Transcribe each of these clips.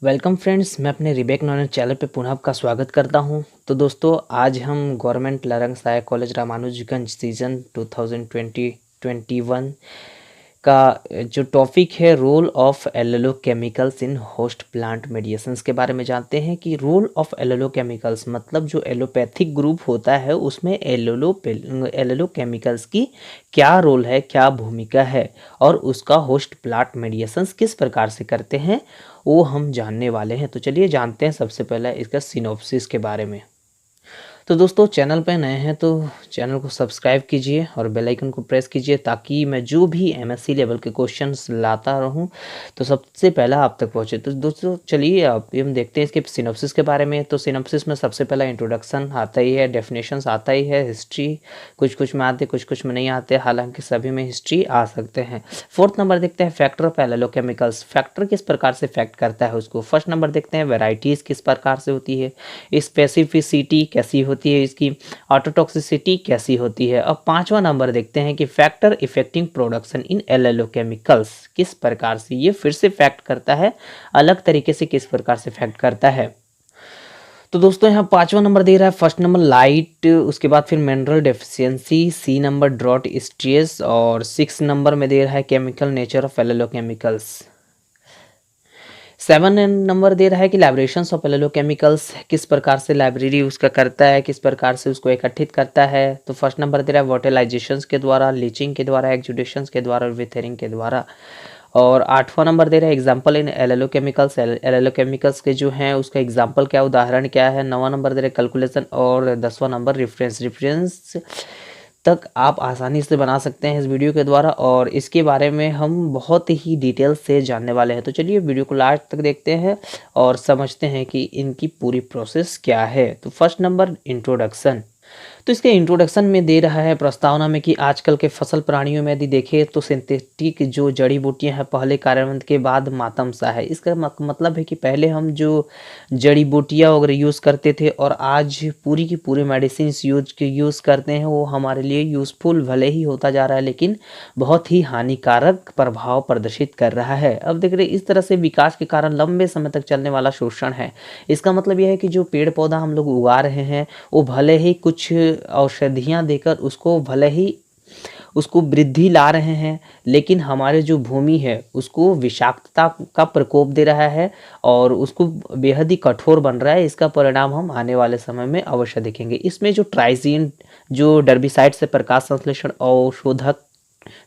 Welcome friends, मैं अपने रिबेक knowledge channel पे पुनः आपका स्वागत करता हूं। तो दोस्तों, आज हम गवर्नमेंट लरंग सहायक कॉलेज रामानुजगंज सीजन 2020-21 का जो टॉपिक है role of allelochemicals in host plant medicines के बारे में जानते हैं कि रोल ऑफ एल्लो केमिकल्स मतलब जो एलोपैथिक ग्रुप होता है उसमें एल्लो केमिकल्स की क्या रोल है, क्या भूमिका है और उसका होस्ट प्लांट मेडिसिन्स किस प्रकार से करते हैं वो हम जानने वाले हैं। तो चलिए जानते हैं सबसे पहले इसका सिनॉप्सिस के बारे में। तो दोस्तों, चैनल पे नए हैं तो चैनल को सब्सक्राइब कीजिए और बेल आइकन को प्रेस कीजिए ताकि मैं जो भी एमएससी लेवल के क्वेश्चंस लाता रहूं तो सबसे पहला आप तक पहुंचे। तो दोस्तों चलिए अब हम देखते हैं इसके सिनॉप्सिस के बारे में। तो सिनॉप्सिस में सबसे पहला इंट्रोडक्शन आता ही है, डेफिनेशंस आता ही है, हिस्ट्री कुछ में आते कुछ में नहीं आते, हालांकि सभी में हिस्ट्री आ सकते हैं। फोर्थ नंबर देखते हैं फैक्टर ऑफ एल्लोकेमिकल्स, फैक्टर किस प्रकार से इफेक्ट करता है उसको। फर्स्ट नंबर देखते हैं वेराइटीज़ किस प्रकार से होती है, स्पेसिफिसिटी कैसी होती है इसकी, ऑटोटॉक्सिसिटी कैसी होती है। अब पांचवा नंबर देखते हैं कि फैक्टर इफेक्टिंग प्रोडक्शन इन एल्लोकेमिकल्स किस प्रकार से ये फिर से इफेक्ट करता है, अलग तरीके से किस प्रकार से इफेक्ट करता है। तो दोस्तों यहाँ पांचवा नंबर दे रहा है, फर्स्ट नंबर लाइट, उसके बाद फिर mineral deficiency, C number drought stress और सिक्स नंबर में दे रहा है chemical nature of allelochemicals. 7 number दे रहा है कि लाइब्रेशंस ऑफ एल्लोकेमिकल्स किस प्रकार से लाइब्रेरी उसका करता है, किस प्रकार से उसको एकत्रित करता है। तो फर्स्ट नंबर दे रहा है वोटेलाइजेशंस के द्वारा, लीचिंग के द्वारा, एक्जुडेशंस के द्वारा और विथेरिंग के द्वारा। और आठवां नंबर दे रहा है एग्जाम्पल इन एल्लोकेमिकल्स, एल्लोकेमिकल्स के जो हैं उसका एग्जाम्पल क्या, उदाहरण क्या है। नौवां नंबर दे रहा है कैलकुलेशन और 10वां नंबर रेफरेंस तक आप आसानी से बना सकते हैं इस वीडियो के द्वारा और इसके बारे में हम बहुत ही डिटेल से जानने वाले हैं। तो चलिए वीडियो को लास्ट तक देखते हैं और समझते हैं कि इनकी पूरी प्रोसेस क्या है। तो फर्स्ट नंबर इंट्रोडक्शन, तो इसके इंट्रोडक्शन में दे रहा है प्रस्तावना में कि आजकल के फसल प्राणियों में यदि देखें तो सिंथेटिक जो जड़ी बूटियां हैं पहले कार्यान्वयन के बाद मातमसा है। इसका मतलब है कि पहले हम जो जड़ी बूटियां वगैरह यूज़ करते थे और आज पूरी की पूरी मेडिसिन यूज़ करते हैं वो हमारे लिए यूज़फुल भले ही होता जा रहा है लेकिन बहुत ही हानिकारक प्रभाव प्रदर्शित कर रहा है। अब देख रहे इस तरह से विकास के कारण लंबे समय तक चलने वाला शोषण है। इसका मतलब यह है कि जो पेड़ पौधा हम लोग उगा रहे हैं वो भले ही कुछ औषधियाँ देकर उसको भले ही उसको वृद्धि ला रहे हैं लेकिन हमारे जो भूमि है उसको विषाक्तता का प्रकोप दे रहा है और उसको बेहद ही कठोर बन रहा है। इसका परिणाम हम आने वाले समय में अवश्य देखेंगे। इसमें जो ट्राइजीन जो डर्बिसाइड से प्रकाश संश्लेषण अवशोधक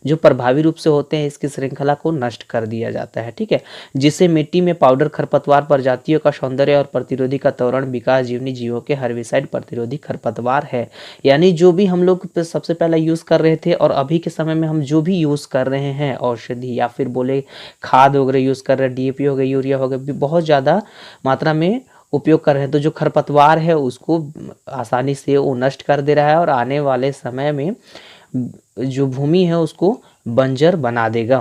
जो प्रभावी रूप से होते हैं इसकी श्रृंखला को नष्ट कर दिया जाता है, ठीक है, जिससे मिट्टी में पाउडर खरपतवार प्रजातियों का सौंदर्य और प्रतिरोधी का त्वरण विकास जीवनी जीवों के हर्बिसाइड प्रतिरोधी खरपतवार है। यानी जो भी हम लोग सबसे पहले यूज कर रहे थे और अभी के समय में हम जो भी यूज कर रहे हैं औषधि या फिर बोले खाद वगैरह यूज कर रहे हैं, डीएपी हो गया, यूरिया हो गया, बहुत ज्यादा मात्रा में उपयोग कर रहे हैं तो जो खरपतवार है उसको आसानी से वो नष्ट कर दे रहा है और आने वाले समय में जो भूमि है उसको बंजर बना देगा।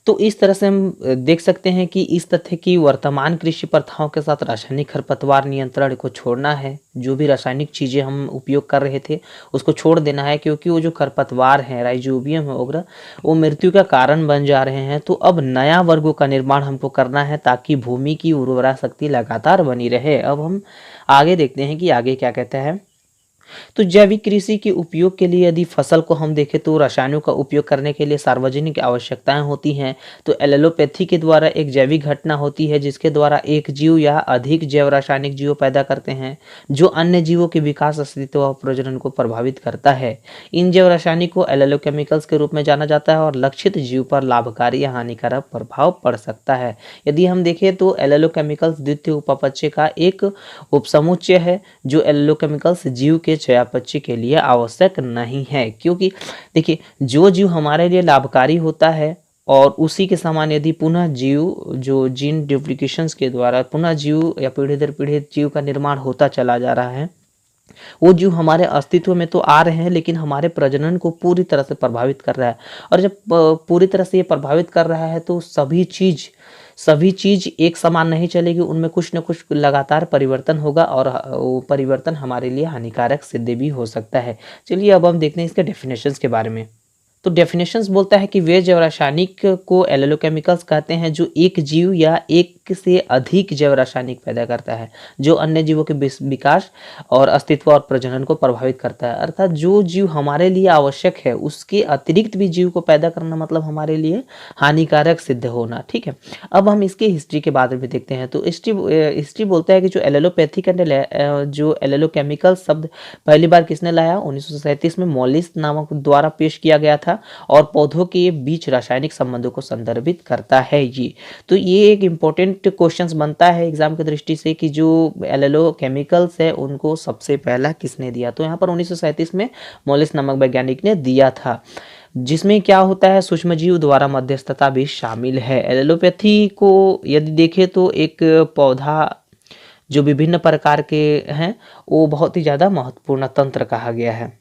तो इस तरह से हम देख सकते हैं कि इस तथ्य की वर्तमान कृषि प्रथाओं के साथ रासायनिक खरपतवार नियंत्रण को छोड़ना है। जो भी रासायनिक चीज़ें हम उपयोग कर रहे थे उसको छोड़ देना है क्योंकि वो जो खरपतवार हैं राइजोबियम वगैरह वो मृत्यु का कारण बन जा रहे हैं। तो अब नया वर्गों का निर्माण हमको करना है ताकि भूमि की उर्वरा शक्ति लगातार बनी रहे। अब हम आगे देखते हैं कि आगे क्या कहता है। तो जैविक कृषि के उपयोग के लिए यदि फसल को हम देखें तो रसायनों का उपयोग करने के लिए सार्वजनिक आवश्यकताएं होती हैं। तो एलोपैथी के द्वारा एक जैविक घटना होती है जिसके द्वारा एक जीव या अधिक जैव रासायनिक जीव पैदा करते हैं जो अन्य जीवों के विकास, अस्तित्व और प्रजनन को प्रभावित करता है। इन जैव रासायनिक को एलोकेमिकल्स के रूप में जाना जाता है और लक्षित जीव पर लाभकारी या हानिकारक प्रभाव पड़ सकता है। यदि हम देखें तो एलोकेमिकल्स द्वितीय उपापचय का एक उपसमुच्चय है जो एलोकेमिकल्स जीव के चयापचय के लिए आवश्यक नहीं है। क्योंकि देखिए जो जीव हमारे लिए लाभकारी होता है और उसी के समान यदि पुनः जीव जो जीन डुप्लीकेशंस के द्वारा पुनः जीव या पीढ़ी दर पीढ़ी जीव का निर्माण होता चला जा रहा है, वो जीव हमारे अस्तित्व में तो आ रहे हैं लेकिन हमारे प्रजनन को पूरी तरह से प्रभावित कर रहा है। और जब पूरी तरह से ये प्रभावित कर रहा है तो सभी चीज एक समान नहीं चलेगी, उनमें कुछ न कुछ लगातार परिवर्तन होगा और वो परिवर्तन हमारे लिए हानिकारक सिद्ध भी हो सकता है। चलिए अब हम देखते हैं इसके डेफिनेशंस के बारे में। तो डेफिनेशंस बोलता है कि वे जैव रासायनिक को एल्लोकेमिकल्स कहते हैं जो एक जीव या एक से अधिक जैव रासायनिक पैदा करता है जो अन्य जीवों के विकास और अस्तित्व और प्रजनन को प्रभावित करता है। अर्थात जो जीव हमारे लिए आवश्यक है उसके अतिरिक्त भी जीव को पैदा करना मतलब हमारे लिए हानिकारक सिद्ध होना। ठीक है, अब हम इसके हिस्ट्री के बारे में देखते हैं। तो हिस्ट्री बोलता है कि जो एल्लोपैथिक एंड जो एल्लोकेमिकल शब्द पहली बार किसने लाया, 1937 में मॉलिस नामक द्वारा पेश किया गया था और पौधों के बीच रासायनिक संबंधों को संदर्भित करता है। ये तो ये एक इम्पोर्टेंट क्वेश्चंस बनता है एग्जाम की दृष्टि से कि जो एल्लोकेमिकल्स है उनको सबसे पहला किसने दिया। तो यहाँ पर 1937 में मॉलिस नामक वैज्ञानिक ने दिया था, जिसमें क्या होता है सूक्ष्मजीव द्वारा मध्यस्थता भी शामिल है। एलोपैथी को यदि देखें तो एक पौधा जो विभिन्न प्रकार के हैं वो बहुत ही ज़्यादा महत्वपूर्ण तंत्र कहा गया है।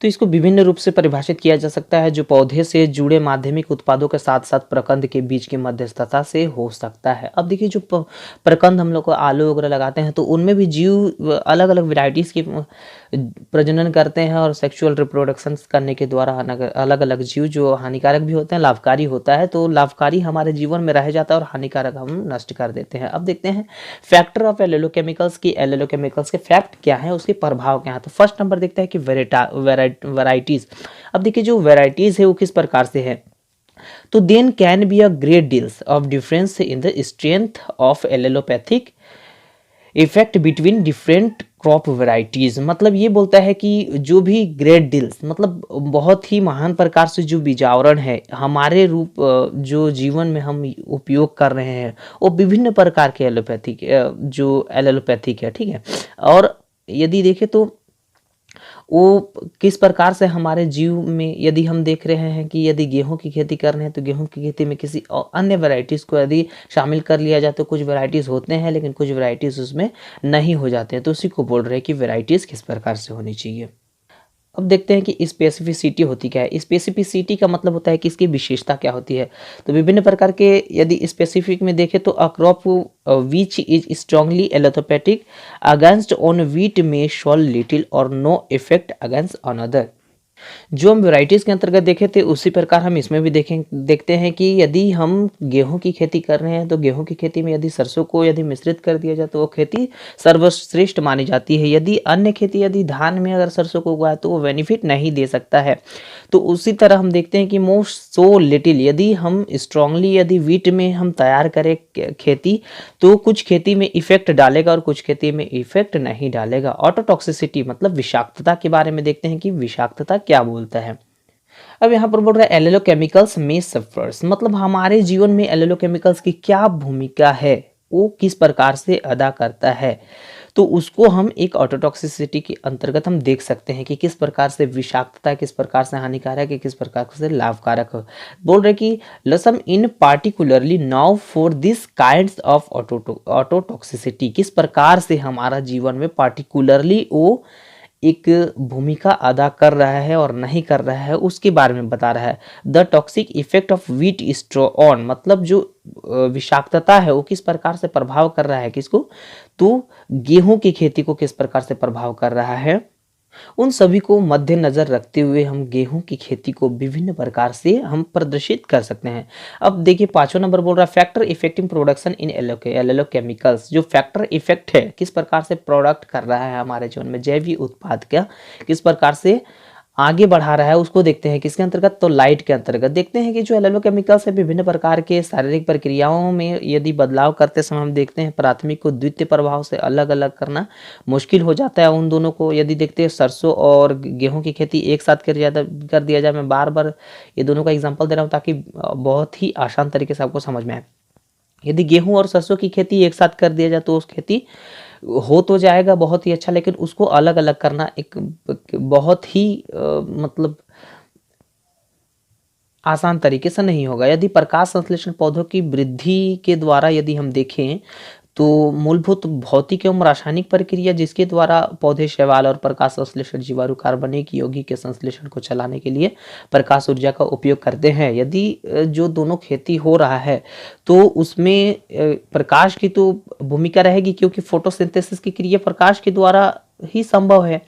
तो इसको विभिन्न रूप से परिभाषित किया जा सकता है जो पौधे से जुड़े माध्यमिक उत्पादों के साथ साथ प्रकंद के बीच की मध्यस्थता से हो सकता है। अब देखिए जो प्रकंद हम लोग को आलू वगैरह लगाते हैं तो उनमें भी जीव अलग अलग वेराइटीज की प्रजनन करते हैं और सेक्सुअल रिप्रोडक्शन करने के द्वारा अलग अलग जीव जो हानिकारक भी होते हैं लाभकारी होता है। तो लाभकारी हमारे जीवन में रह जाता है और हानिकारक हम नष्ट कर देते हैं। अब देखते हैं फैक्टर ऑफ एल्लोकेमिकल्स की एल्लोकेमिकल्स के फैक्ट क्या है, उसके प्रभाव क्या है। तो फर्स्ट नंबर देखते हैं कि वैराइटीज। अब देखिए जो वैराइटीज है वो किस प्रकार से है, तो then can be a great deals of difference in the strength of allelopathic effect between different crop varieties. मतलब ये बोलता है कि जो भी ग्रेट डील्स मतलब बहुत ही महान प्रकार से जो बीजावरण है हमारे रूप जो जीवन में हम उपयोग कर रहे हैं वो विभिन्न प्रकार के एलोपैथिक जो एलोपैथिक है। ठीक है, और यदि देखें तो वो किस प्रकार से हमारे जीव में यदि हम देख रहे हैं कि यदि गेहूं की खेती कर रहे हैं तो गेहूं की खेती में किसी अन्य वैरायटीज़ को यदि शामिल कर लिया जाए तो कुछ वैरायटीज़ होते हैं लेकिन कुछ वैरायटीज़ उसमें नहीं हो जाते हैं। तो उसी को बोल रहे हैं कि वैरायटीज़ किस प्रकार से होनी चाहिए। अब देखते हैं कि स्पेसिफिसिटी होती क्या है। स्पेसिफिसिटी का मतलब होता है कि इसकी विशेषता क्या होती है। तो विभिन्न प्रकार के यदि स्पेसिफिक में देखें तो a crop which is strongly allopathic against on wheat में शॉल लिटिल और नो इफेक्ट अगेंस्ट अनदर। जो हम वैरायटीज़ के अंतर्गत देखे थे उसी प्रकार हम इसमें भी देखते हैं कि यदि हम गेहूं की खेती कर रहे हैं तो गेहूं की खेती में यदि सरसों को यदि मिश्रित कर दिया जाए तो वो खेती सर्वश्रेष्ठ मानी जाती है। यदि अन्य खेती यदि धान में अगर सरसों को उगाए तो वो बेनिफिट नहीं दे सकता है। तो उसी तरह हम देखते हैं कि मोस्ट सो लिटिल यदि हम स्ट्रांगली यदि वीट में हम तैयार करें खेती तो कुछ खेती में इफेक्ट डालेगा और कुछ खेती में इफेक्ट नहीं डालेगा। ऑटोटॉक्सिसिटी मतलब विषाक्तता के बारे में देखते हैं कि विषाक्तता क्या बोलता है। अब यहाँ पर बोल रहा है एल्लोकेमिकल्स में सफर्स मतलब हमारे जीवन में एल्लोकेमिकल्स की क्या भूमिका है, वो किस प्रकार से अदा करता है। तो उसको हम एक ऑटोटॉक्सिसिटी के अंतर्गत हम देख सकते हैं कि किस प्रकार से विषाक्तता किस प्रकार से हानिकारक है किस प्रकार से लाभकारक है। बोल रहे कि लसम in particularly now for this kinds of autotoxicity किस प्रकार से हमारा जीवन में पार्टिकुलरली वो एक भूमिका अदा कर रहा है और नहीं कर रहा है उसके बारे में बता रहा है। The toxic effect of wheat straw on मतलब जो विषाक्तता है वो किस प्रकार से प्रभाव कर रहा है किसको, तो गेहूं की खेती को किस प्रकार से प्रभाव कर रहा है। उन सभी को मद्देनजर रखते हुए हम गेहूं की खेती को विभिन्न प्रकार से हम प्रदर्शित कर सकते हैं। अब देखिए 5वां नंबर बोल रहा है फैक्टर इफेक्टिंग प्रोडक्शन इन एल्लोकेमिकल्स। जो फैक्टर इफेक्ट है किस प्रकार से प्रोडक्ट कर रहा है हमारे जीवन में जैविक उत्पाद का किस प्रकार से आगे बढ़ा रहा है उसको देखते हैं किसके अंतर्गत, तो लाइट के अंतर्गत। देखते हैं कि जो एल्लोकेमिकल्स है विभिन्न प्रकार के शारीरिक प्रक्रियाओं में यदि बदलाव करते समय हम देखते हैं प्राथमिक को द्वितीय प्रभाव से अलग अलग करना मुश्किल हो जाता है उन दोनों को। यदि देखते हैं सरसों और गेहूं की खेती एक साथ कर दिया जाए, मैं बार बार ये दोनों का एग्जाम्पल दे रहा हूँ ताकि बहुत ही आसान तरीके से आपको समझ में आए। यदि गेहूं और सरसों की खेती एक साथ कर दिया जाए तो उस खेती हो तो जाएगा बहुत ही अच्छा, लेकिन उसको अलग अलग करना एक बहुत ही मतलब आसान तरीके से नहीं होगा। यदि प्रकाश संश्लेषण पौधों की वृद्धि के द्वारा यदि हम देखें तो मूलभूत भौतिक एवं रासायनिक प्रक्रिया जिसके द्वारा पौधे शैवाल और प्रकाश संश्लेषण जीवाणु कार्बनिक यौगिक के संश्लेषण को चलाने के लिए प्रकाश ऊर्जा का उपयोग करते हैं। यदि जो दोनों खेती हो रहा है तो उसमें प्रकाश की तो भूमिका रहेगी क्योंकि फोटोसिंथेसिस की क्रिया प्रकाश के द्वारा ही संभव है।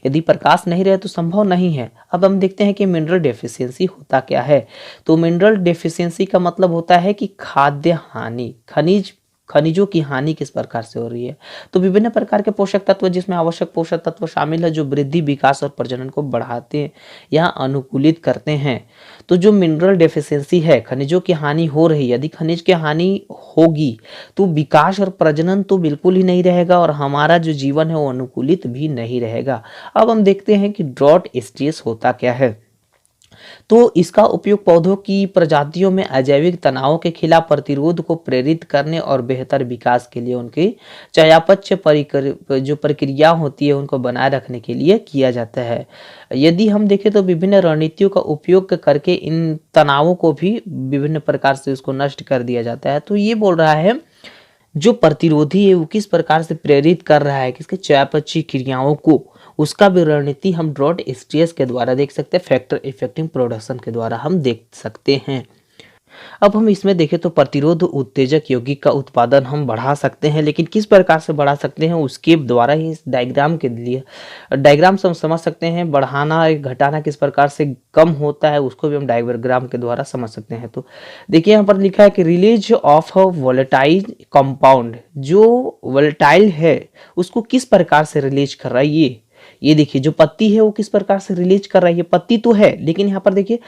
यदि प्रकाश नहीं रहे तो संभव नहीं है। अब हम देखते हैं कि मिनरल डेफिशिएंसी होता क्या है। तो मिनरल डेफिशिएंसी का मतलब होता है कि खाद्य हानि, खनिजों की हानि किस प्रकार से हो रही है। तो विभिन्न प्रकार के पोषक तत्व जिसमें आवश्यक पोषक तत्व शामिल है जो वृद्धि, विकास और प्रजनन को बढ़ाते हैं या अनुकूलित करते हैं। तो जो मिनरल डेफिशिएंसी है, खनिजों की हानि हो रही है, यदि खनिज की हानि होगी तो विकास और प्रजनन तो बिल्कुल ही नहीं रहेगा और हमारा जो जीवन है वो अनुकूलित भी नहीं रहेगा। अब हम देखते हैं कि ड्रॉट स्ट्रेस होता क्या है। तो इसका उपयोग पौधों की प्रजातियों में अजैविक तनावों के खिलाफ प्रतिरोध को प्रेरित करने और बेहतर विकास के लिए उनकी चयापचय जो प्रक्रिया होती है उनको बनाए रखने के लिए किया जाता है। यदि हम देखें तो विभिन्न रणनीतियों का उपयोग करके इन तनावों को भी विभिन्न प्रकार से उसको नष्ट कर दिया जाता है। तो ये बोल रहा है जो प्रतिरोधी है वो किस प्रकार से प्रेरित कर रहा है किसके चयापचय क्रियाओं को, उसका भी रणनीति हम ड्रॉट स्ट्रेस के द्वारा देख सकते हैं, फैक्टर इफेक्टिव प्रोडक्शन के द्वारा हम देख सकते हैं। अब हम इसमें देखें तो प्रतिरोध उत्तेजक यौगिक का उत्पादन हम बढ़ा सकते हैं, लेकिन किस प्रकार से बढ़ा सकते हैं उसके द्वारा ही इस डायग्राम के लिए डायग्राम से हम समझ सकते हैं। बढ़ाना घटाना किस प्रकार से कम होता है उसको भी हम डायग्राम के द्वारा समझ सकते हैं। तो देखिए यहाँ पर लिखा है कि रिलीज ऑफ वोलेटाइल कंपाउंड, जो वोलेटाइल है उसको किस प्रकार से रिलीज कर रहा है। ये देखिए जो पत्ती है वो किस प्रकार से रिलीज कर रही है, पत्ती तो है लेकिन यहाँ पर देखिए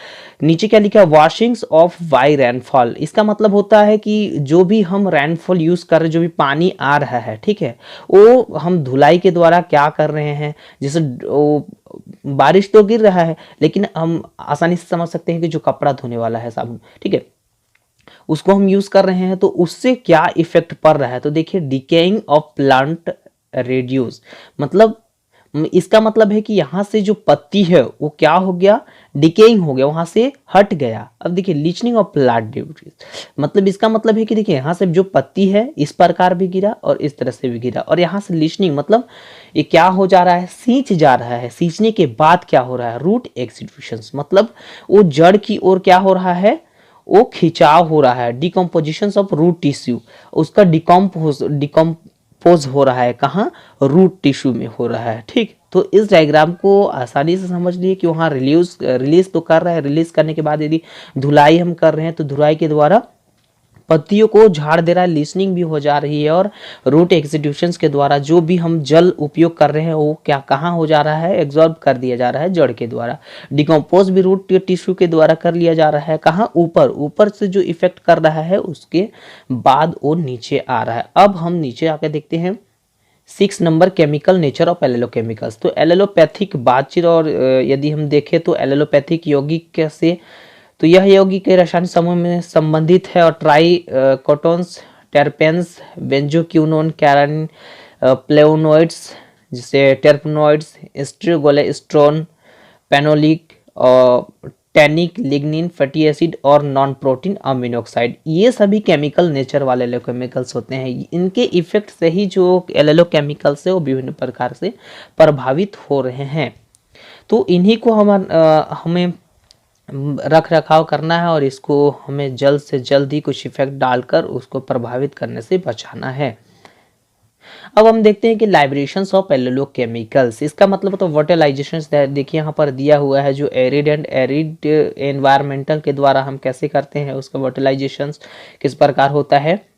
नीचे क्या लिखा है, वॉशिंग्स ऑफ बाय रेनफॉल। इसका मतलब होता है कि जो भी हम रेनफॉल यूज कर रहे हैं, जो भी पानी आ रहा है, ठीक है, वो हम धुलाई के द्वारा क्या कर रहे हैं, जैसे बारिश तो गिर रहा है लेकिन हम आसानी से समझ सकते हैं कि जो कपड़ा धोने वाला है साबुन, ठीक है, उसको हम यूज कर रहे हैं तो उससे क्या इफेक्ट पड़ रहा है। तो देखिए डिकेइंग ऑफ प्लांट रेड्यूस, मतलब इसका मतलब है कि यहां से जो पत्ती है वो क्या हो गया, डिकेइंग हो गया, वहां से हट गया। अब देखिए लीचनिंग ऑफ प्लांट ड्यूटीज, मतलब इसका मतलब है कि देखिए यहां से जो पत्ती है इस प्रकार भी गिरा और इस तरह से भी गिरा, और यहां से लीचनिंग मतलब ये क्या हो जा रहा है, सींच जा रहा है। सींचने के बाद क्या हो रहा है, रूट एक्सिड्यूशंस, मतलब वो जड़ की ओर क्या हो रहा है, वो खिंचाव हो रहा है। डिकम्पोजिशन ऑफ रूट टिश्यू, उसका डिकम्पोज हो रहा है, कहाँ, रूट टिश्यू में हो रहा है। ठीक, तो इस डायग्राम को आसानी से समझ लिए कि वहाँ रिलीज तो कर रहा है, रिलीज करने के बाद यदि धुलाई हम कर रहे हैं तो धुलाई के द्वारा पत्तियों को झाड़ दे रहा है, लिसनिंग भी हो जा रही है, और रूट एक्सिड्यूशंस के द्वारा जो भी हम जल उपयोग कर रहे हैं वो क्या कहाँ हो जा रहा है, एब्जॉर्ब कर दिया जा रहा है जड़ के द्वारा। डिकम्पोज भी रूट टिश्यू के द्वारा कर लिया जा रहा है, कहाँ, ऊपर, ऊपर से जो इफेक्ट कर रहा है उसके बाद वो नीचे आ रहा है। अब हम नीचे आकर देखते हैं 6 नंबर केमिकल नेचर ऑफ एलोकेमिकल्स। तो एलोपैथिक बातचीत, और यदि हम देखें तो एलोपैथिक यौगिक से, तो यह यौगिक के रासायनिक समूह में संबंधित है और ट्राई कोटोन्स, टेरपेन्स, बेंजोक्विनोन, कैराइन, फ्लेवोनोइड्स जैसे टेरपेनोइड्स, एस्ट्रोगोलेस्ट्रोन, पेनोलिक और टैनिक, लिग्निन, फैटी एसिड और नॉन प्रोटीन अमीनो ऑक्साइड, ये सभी केमिकल नेचर वाले एलोकेमिकल्स होते हैं। इनके इफेक्ट से ही जो एलोकेमिकल्स है वो विभिन्न प्रकार से प्रभावित हो रहे हैं। तो इन्हीं को हमें रख रखाव करना है और इसको हमें जल्द से जल्द ही कुछ इफेक्ट डालकर उसको प्रभावित करने से बचाना है। अब हम देखते हैं कि लाइब्रेशंस ऑफ एलोकेमिकल्स, इसका मतलब तो वर्टिलाइजेशंस, देखिए यहाँ पर दिया हुआ है जो एरिड एंड एरिड एनवायरमेंटल के द्वारा हम कैसे करते हैं, उसका वर्टिलाइजेशंस किस प्रकार होता है।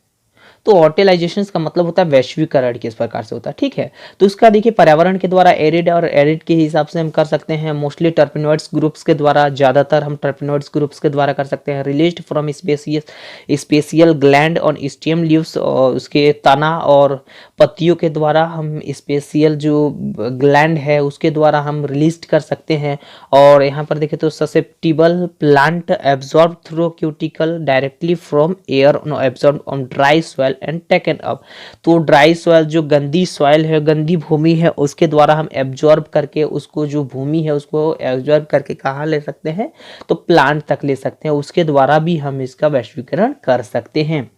तो ऑर्टेलाइजेशन का मतलब होता है वैश्वीकरण किस प्रकार से होता है, ठीक है। तो इसका देखिए पर्यावरण के द्वारा एरिड और एरिड के हिसाब से हम कर सकते हैं, मोस्टली टर्पेनॉइड्स ग्रुप्स के द्वारा, ज्यादातर हम टर्पेनॉइड्स ग्रुप्स के द्वारा कर सकते हैं। Released from special gland on stem leaves, और उसके तना और पत्तियों के द्वारा हम स्पेशियल जो ग्लैंड है उसके द्वारा हम रिलीज कर सकते हैं। और यहाँ पर देखें तो susceptible plant absorb through cuticle directly from air, absorb on dry soil and taken up. तो ड्राई सॉइल, जो गंदी सॉइल है, गंदी भूमि है, उसके द्वारा हम एब्जॉर्ब करके उसको, जो भूमि है उसको एब्जॉर्ब करके कहाँ ले सकते हैं, तो प्लांट तक ले सकते हैं, उसके द्वारा भी हम इसका वैश्वीकरण कर सकते हैं।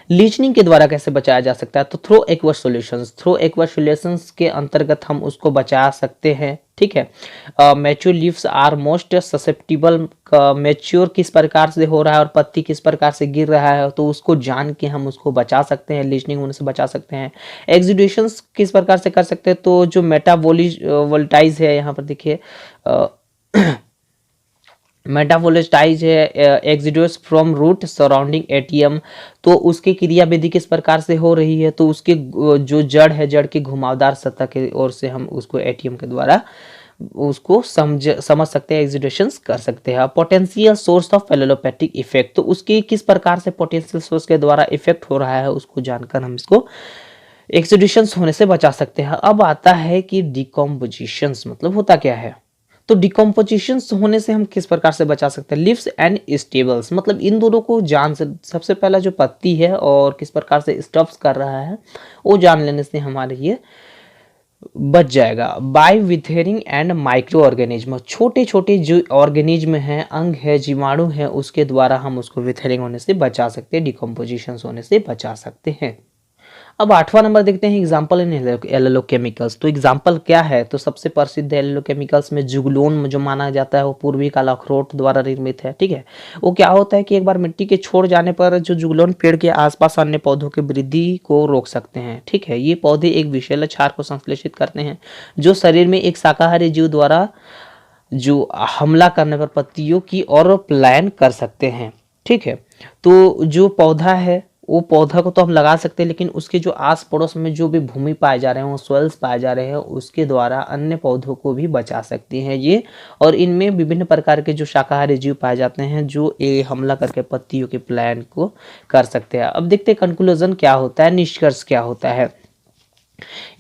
लीचनिंग के द्वारा कैसे बचाया जा सकता है, तो through aqueous solutions, through aqueous solutions के अंतर्गत हम उसको बचा सकते हैं, ठीक है। Mature leaves are most susceptible, mature किस प्रकार से हो रहा है और पत्ती किस प्रकार से गिर रहा है, तो उसको जान के हम उसको बचा सकते हैं, लीचनिंग होने से बचा सकते हैं। एक्सुडेशंस किस प्रकार से कर सकते हैं, तो जो मेटाबोलिटाइज है, यहाँ पर देखिए मेटाबोलिटाइज है एक्सिड्यूस फ्रॉम रूट सराउंडिंग एटीएम, तो उसकी क्रियाविधि किस प्रकार से हो रही है, तो उसके जो जड़ है, जड़ की घुमावदार सतह की ओर से हम उसको एटीएम के द्वारा उसको समझ सकते हैं, एक्सिडेशंस कर सकते हैं। Potential source of allelopathic effect, तो उसकी किस प्रकार से पोटेंशियल सोर्स के द्वारा इफेक्ट हो रहा है उसको जानकर हम इसको एक्सिडेशंस होने से बचा सकते हैं। अब आता है कि डिकम्पोजिशंस मतलब होता क्या है, तो डिकम्पोजिशंस होने से हम किस प्रकार से बचा सकते हैं। लिव्स एंड स्टेबल्स, मतलब इन दोनों को जान से सबसे पहला जो पत्ती है और किस प्रकार से स्टफ्स कर रहा है वो जान लेने से हमारे ये बच जाएगा। बाय विथेरिंग एंड माइक्रो ऑर्गेनिज्म, छोटे छोटे जो ऑर्गेनिज्म हैं, अंग है, जीवाणु है, उसके द्वारा हम उसको विथेरिंग होने से बचा सकते हैं, डिकम्पोजिशन होने से बचा सकते हैं। अब 8वां नंबर देखते हैं एग्जाम्पल इन एल्लोकेमिकल्स। तो एग्जाम्पल क्या है, तो सबसे प्रसिद्ध एल्लोकेमिकल्स में जुगलोन जो माना जाता है वो पूर्वी काला अखरोट द्वारा निर्मित है। ठीक है, वो क्या होता है कि एक बार मिट्टी के छोड़ जाने पर जो जुगलोन पेड़ के आसपास अन्य पौधों की वृद्धि को रोक सकते हैं। ठीक है, ये पौधे एक विषैले क्षार को संश्लेषित करते हैं जो शरीर में एक शाकाहारी जीव द्वारा जो हमला करने पर पत्तियों की ओर पलायन कर सकते हैं। ठीक है, तो जो पौधा है वो पौधा को तो हम लगा सकते हैं, लेकिन उसके जो आस पड़ोस में जो भी भूमि पाए जा रहे हैं, वो सॉइल्स पाए जा रहे हैं, उसके द्वारा अन्य पौधों को भी बचा सकती हैं ये। और इनमें विभिन्न प्रकार के जो शाकाहारी जीव पाए जाते हैं जो ये हमला करके पत्तियों के पलायन को कर सकते हैं। अब देखते हैं कंक्लूजन क्या होता है, निष्कर्ष क्या होता है।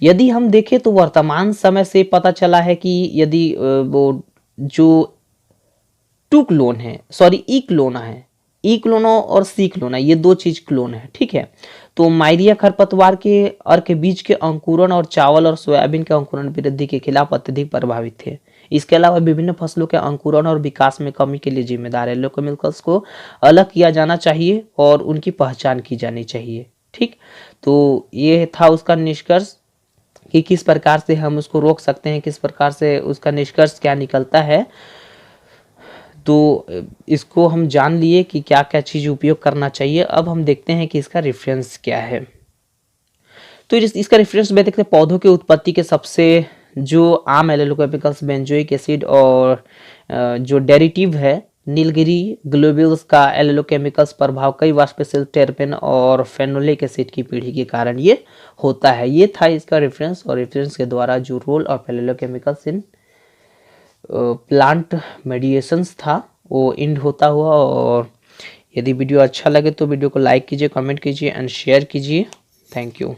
यदि हम देखें तो वर्तमान समय से पता चला है कि यदि वो जो टू क्लोन है, सॉरी ई क्लोना है, ई क्लोना और सी क्लोना, ये दो चीज क्लोन है। ठीक है, तो माइरिया खरपतवार के अर्क बीज के अंकुरण और चावल और सोयाबीन के अंकुरण वृद्धि के खिलाफ अत्यधिक प्रभावित थे। इसके अलावा विभिन्न फसलों के अंकुरण और विकास में कमी के लिए जिम्मेदार है। एल्लोकेमिकल्स को अलग किया जाना चाहिए और उनकी पहचान की जानी चाहिए। ठीक, तो ये था उसका निष्कर्ष कि किस प्रकार से हम उसको रोक सकते हैं, किस प्रकार से उसका निष्कर्ष क्या निकलता है। तो इसको हम जान लिए कि क्या क्या चीज़ उपयोग करना चाहिए। अब हम देखते हैं कि इसका रेफरेंस क्या है। तो इसका रेफरेंस में देखते हैं पौधों की उत्पत्ति के सबसे जो आम एल्लोकेमिकल्स बेंजोइक एसिड और जो डेरिटिव है नीलगिरी ग्लोब्यूल्स का एल्लोकेमिकल्स प्रभाव कई वाष्पशील टेरपेन और फेनोलिक एसिड की पीढ़ी के कारण ये होता है। ये था इसका रेफरेंस, और रेफरेंस के द्वारा जो रोल ऑफ एल्लोकेमिकल्स इन प्लांट मेडिएशंस था वो एंड होता हुआ। और यदि वीडियो अच्छा लगे तो वीडियो को लाइक कीजिए, कमेंट कीजिए एंड शेयर कीजिए। Thank you.